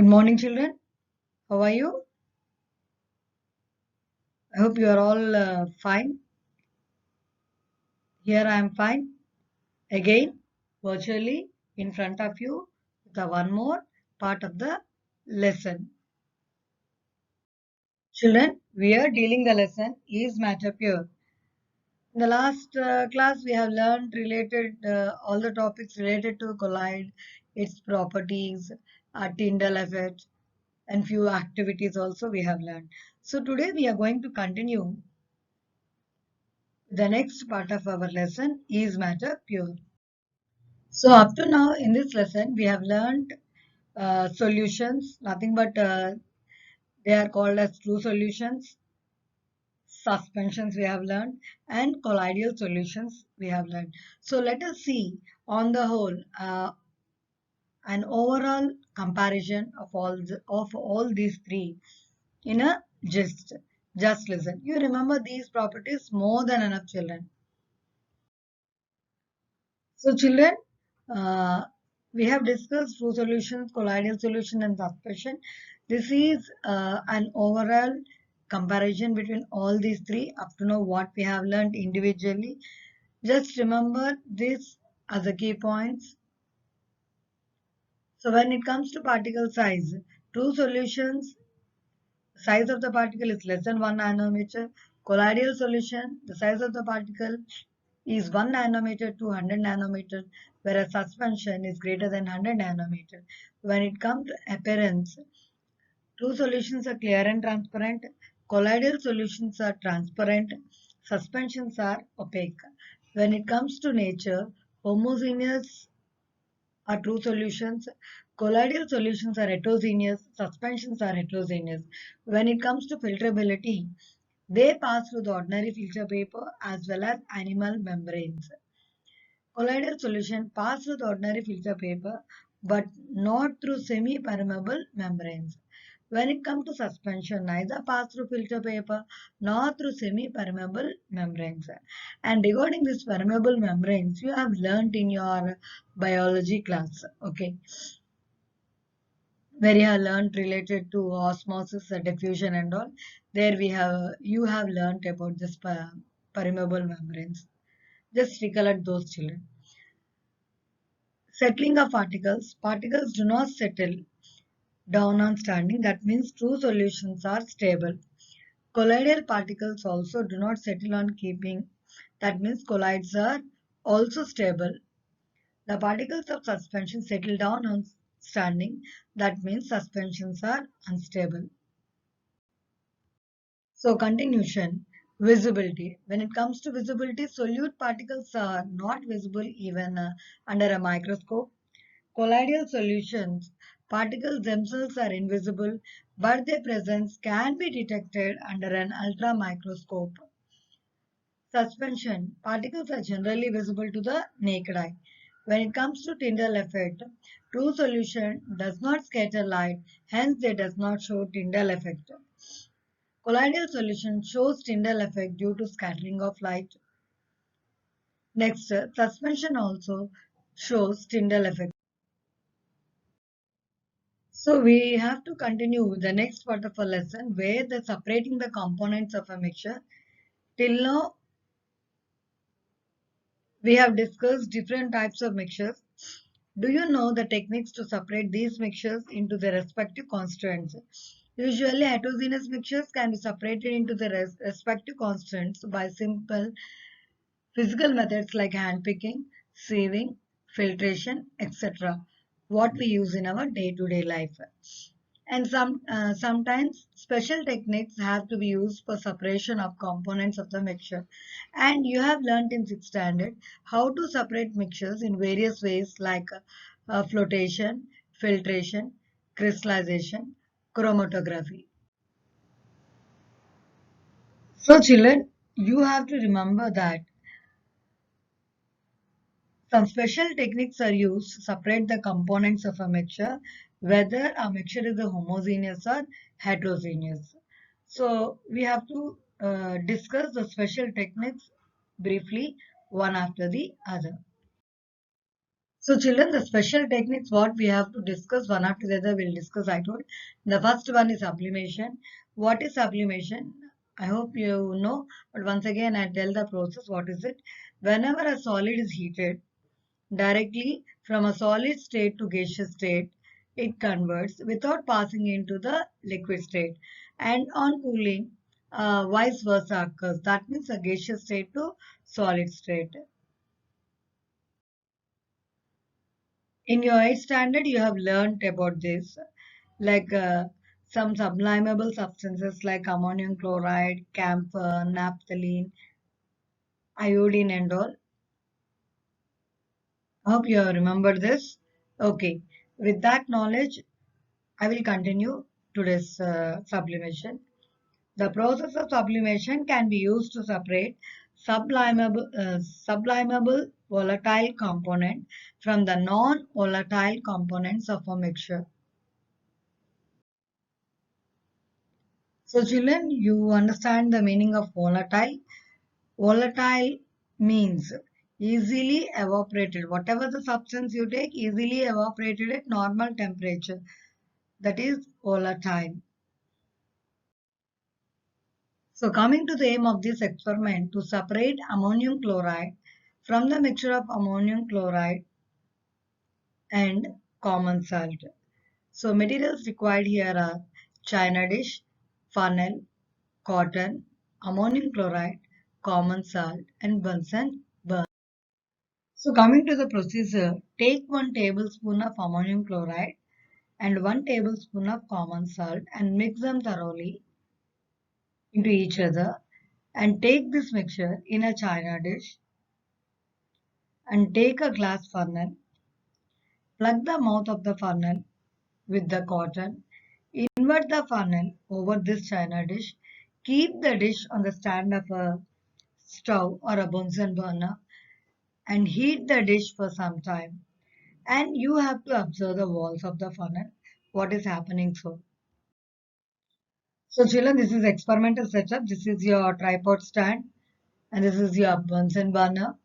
Good morning, children. How are you? I hope you are all fine. Here I am fine. Again, virtually in front of you, the one more part of the lesson. Children, we are dealing the lesson is matter pure. In the last class, we have learned related all the topics related to colloid, its properties, Tyndall effect, and few activities also we have learned. So today we are going to continue. The next part of our lesson is matter pure. So up to now in this lesson we have learned solutions, nothing but they are called as true solutions, suspensions we have learned, and colloidal solutions we have learned. So let us see on the whole an overall comparison of all these three in a just listen. You remember these properties more than enough, children. So children, uh, we have discussed true solutions, colloidal solution and suspension. This is an overall comparison between all these three up to know what we have learned individually. Just remember this as the key points. So when it comes to particle size, true solutions, size of the particle is less than 1 nanometer. Colloidal solution, the size of the particle is 1 nanometer to 100 nanometer, whereas suspension is greater than 100 nanometer. When it comes to appearance, true solutions are clear and transparent. Colloidal solutions are transparent. Suspensions are opaque. When it comes to nature, homogeneous are true solutions. Colloidal solutions are heterogeneous. Suspensions are heterogeneous. When it comes to filterability, they pass through the ordinary filter paper as well as animal membranes. Colloidal solution pass through the ordinary filter paper but not through semi-permeable membranes. When it comes to suspension, neither pass through filter paper nor through semi-permeable membranes. And regarding these permeable membranes, you have learnt in your biology class, okay, where you have learnt related to osmosis, diffusion and all. There you have learnt about this permeable membranes. Just recollect those, children. Settling of particles. Particles do not settle down on standing. That means true solutions are stable. Colloidal particles also do not settle on keeping. That means colloids are also stable. The particles of suspension settle down on standing. That means suspensions are unstable. So continuation. Visibility. When it comes to visibility, solute particles are not visible even under a microscope. Colloidal solutions, particles themselves are invisible, but their presence can be detected under an ultramicroscope. Suspension, particles are generally visible to the naked eye. When it comes to Tyndall effect, true solution does not scatter light, hence they does not show Tyndall effect. Colloidal solution shows Tyndall effect due to scattering of light. Next, suspension also shows Tyndall effect. So we have to continue the next part of a lesson where the separating the components of a mixture. Till now, we have discussed different types of mixtures. Do you know the techniques to separate these mixtures into their respective constituents? Usually, heterogeneous mixtures can be separated into their respective constituents by simple physical methods like handpicking, sieving, filtration, etc. What we use in our day-to-day life. And sometimes special techniques have to be used for separation of components of the mixture. And you have learnt in 6th standard how to separate mixtures in various ways like flotation, filtration, crystallization, chromatography. So children, you have to remember that some special techniques are used to separate the components of a mixture, whether a mixture is a homogeneous or heterogeneous. So we have to discuss the special techniques briefly, one after the other. So children, the special techniques what we have to discuss one after the other we'll discuss, I told. The first one is sublimation. What is sublimation? I hope you know, but once again I tell the process. What is it? Whenever a solid is heated directly from a solid state to gaseous state, it converts without passing into the liquid state. And on cooling, vice versa occurs. That means a gaseous state to solid state. In your 8th standard, you have learned about this, like some sublimable substances like ammonium chloride, camphor, naphthalene, iodine, and all. I hope you remember this. Okay, with that knowledge, I will continue today's sublimation. The process of sublimation can be used to separate sublimable volatile component from the non-volatile components of a mixture. So children, you understand the meaning of volatile. Volatile means easily evaporated. Whatever the substance you take, easily evaporated at normal temperature. That is volatile. So coming to the aim of this experiment to separate ammonium chloride from the mixture of ammonium chloride and common salt. So materials required here are china dish, funnel, cotton, ammonium chloride, common salt, and Bunsen burner. So coming to the procedure, take 1 tablespoon of ammonium chloride and 1 tablespoon of common salt and mix them thoroughly into each other, and take this mixture in a china dish and take a glass funnel, plug the mouth of the funnel with the cotton, invert the funnel over this china dish, keep the dish on the stand of a stove or a Bunsen burner and heat the dish for some time. And you have to observe the walls of the funnel, what is happening so. So children, this is experimental setup. This is your tripod stand and this is your Bunsen burner.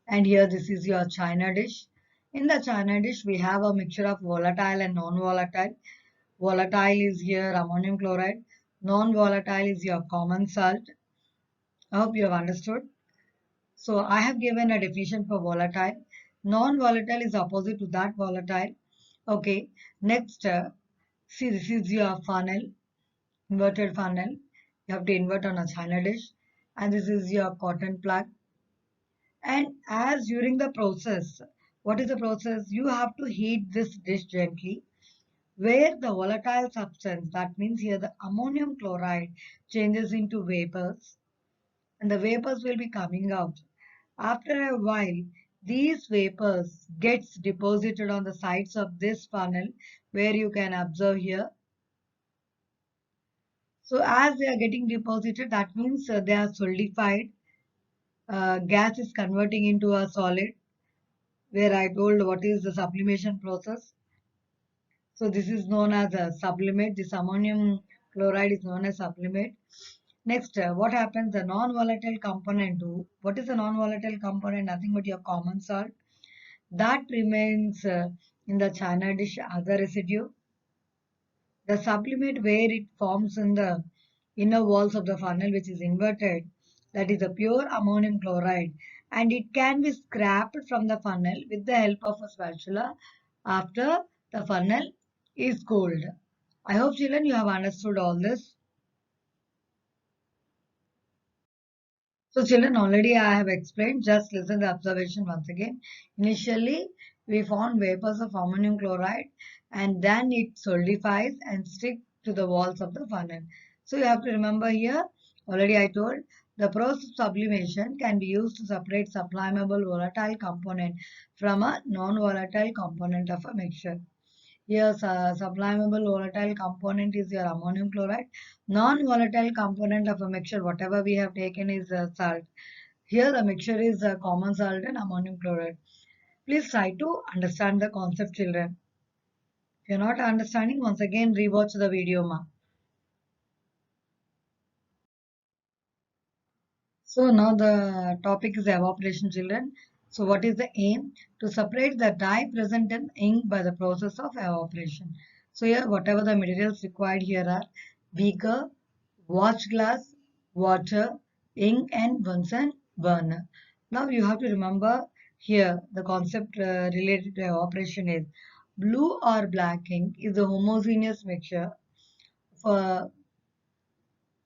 And here this is your china dish. In the china dish, we have a mixture of volatile and non-volatile. Volatile is here ammonium chloride. Non-volatile is your common salt. I hope you have understood. So I have given a definition for volatile. Non-volatile is opposite to that volatile. Okay. Next, see this is your funnel, inverted funnel. You have to invert on a china dish. And this is your cotton plug. And as during the process, what is the process? You have to heat this dish gently where the volatile substance, that means here the ammonium chloride changes into vapors and the vapors will be coming out. After a while, these vapors gets deposited on the sides of this funnel where you can observe here. So as they are getting deposited, that means they are solidified. Gas is converting into a solid where I told what is the sublimation process. So this is known as a sublimate. This ammonium chloride is known as sublimate. Next, what happens? The non-volatile component. What is the non-volatile component? Nothing but your common salt. That remains in the china dish as a residue. The sublimate where it forms in the inner walls of the funnel which is inverted, that is a pure ammonium chloride, and it can be scraped from the funnel with the help of a spatula after the funnel is cooled. I hope children you have understood all this. So children, already I have explained, just listen the observation once again. Initially, we found vapors of ammonium chloride and then it solidifies and stick to the walls of the funnel. So you have to remember here, already I told, the process of sublimation can be used to separate sublimable volatile component from a non-volatile component of a mixture. Yes, sublimable volatile component is your ammonium chloride. Non-volatile component of a mixture, whatever we have taken is salt. Here the mixture is common salt and ammonium chloride. Please try to understand the concept, children. If you're not understanding, once again rewatch the video, ma. So now the topic is evaporation, children. So what is the aim? To separate the dye present in ink by the process of evaporation. So here whatever the materials required here are beaker, watch glass, water, ink and Bunsen burner. Now you have to remember here the concept related to evaporation is blue or black ink is a homogeneous mixture for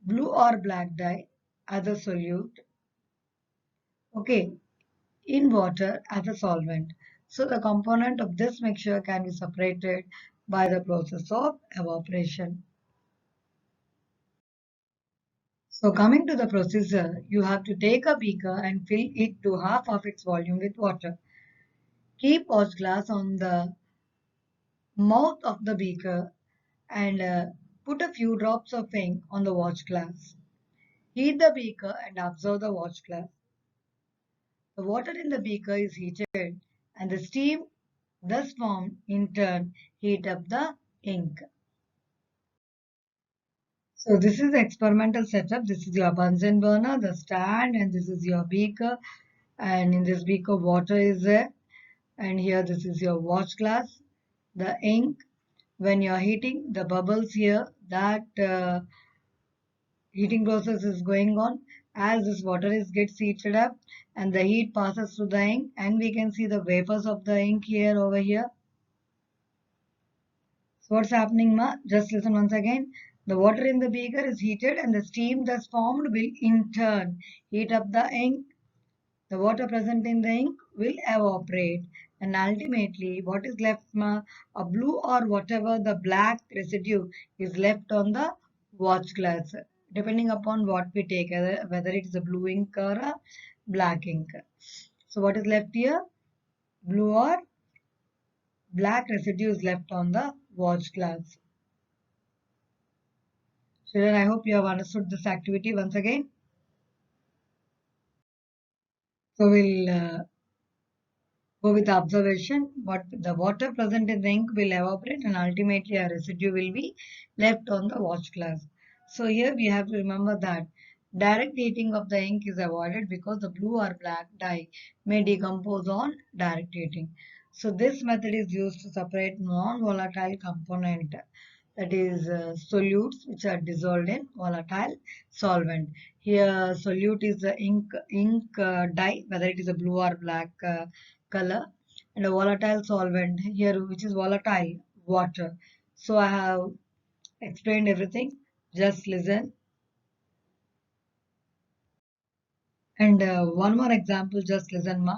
blue or black dye as a solute, okay, in water as a solvent. So the component of this mixture can be separated by the process of evaporation. So coming to the procedure, you have to take a beaker and fill it to half of its volume with water. Keep watch glass on the mouth of the beaker and put a few drops of ink on the watch glass. Heat the beaker and observe the watch glass. The water in the beaker is heated and the steam thus formed in turn heat up the ink. So this is the experimental setup. This is your Bunsen burner, the stand, and this is your beaker. And in this beaker water is there. And here this is your watch glass, the ink. When you are heating, the bubbles here, that heating process is going on. As this water is gets heated up and the heat passes through the ink and we can see the vapors of the ink here over here. So what's happening, ma? Just listen once again. The water in the beaker is heated and the steam thus formed will in turn heat up the ink. The water present in the ink will evaporate and ultimately what is left, ma? A blue or whatever the black residue is left on the watch glass depending upon what we take, whether it is a blue ink or a black ink. So what is left here? Blue or black residue is left on the watch glass. Children, I hope you have understood this activity once again. So we'll go with the observation. What the water present in the ink will evaporate and ultimately a residue will be left on the watch glass. So here we have to remember that direct heating of the ink is avoided because the blue or black dye may decompose on direct heating. So this method is used to separate non-volatile component, that is solutes which are dissolved in volatile solvent. Here solute is the ink dye, whether it is a blue or black color, and a volatile solvent here which is volatile water. So I have explained everything. Just listen. And one more example, just listen, ma.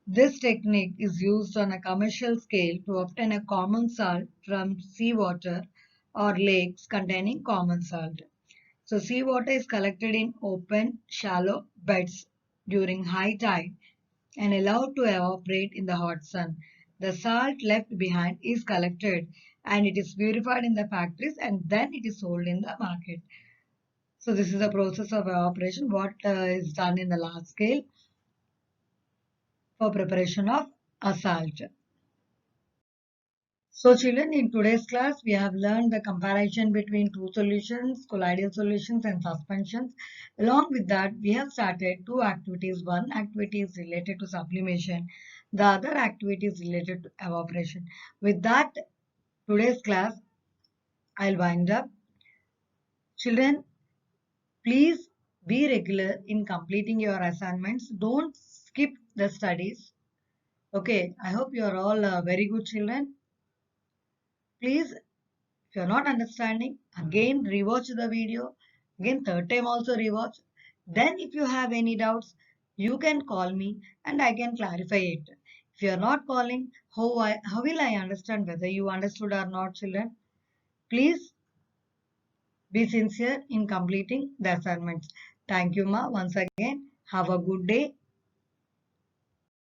This technique is used on a commercial scale to obtain a common salt from seawater or lakes containing common salt. So seawater is collected in open, shallow beds during high tide and allowed to evaporate in the hot sun. The salt left behind is collected and it is purified in the factories and then it is sold in the market. So this is the process of evaporation, what is done in the large scale for preparation of a salt. So children, in today's class, we have learned the comparison between two solutions, colloidal solutions and suspensions. Along with that, we have started two activities. One activity is related to sublimation. The other activity is related to evaporation. With that, today's class, I'll wind up. Children, please be regular in completing your assignments. Don't skip the studies. Okay, I hope you are all very good children. Please, if you're not understanding, again rewatch the video. Again, third time also rewatch. Then if you have any doubts, you can call me and I can clarify it. If you are not calling, how will I understand whether you understood or not, children? Please be sincere in completing the assignments. Thank you, ma. Once again, have a good day.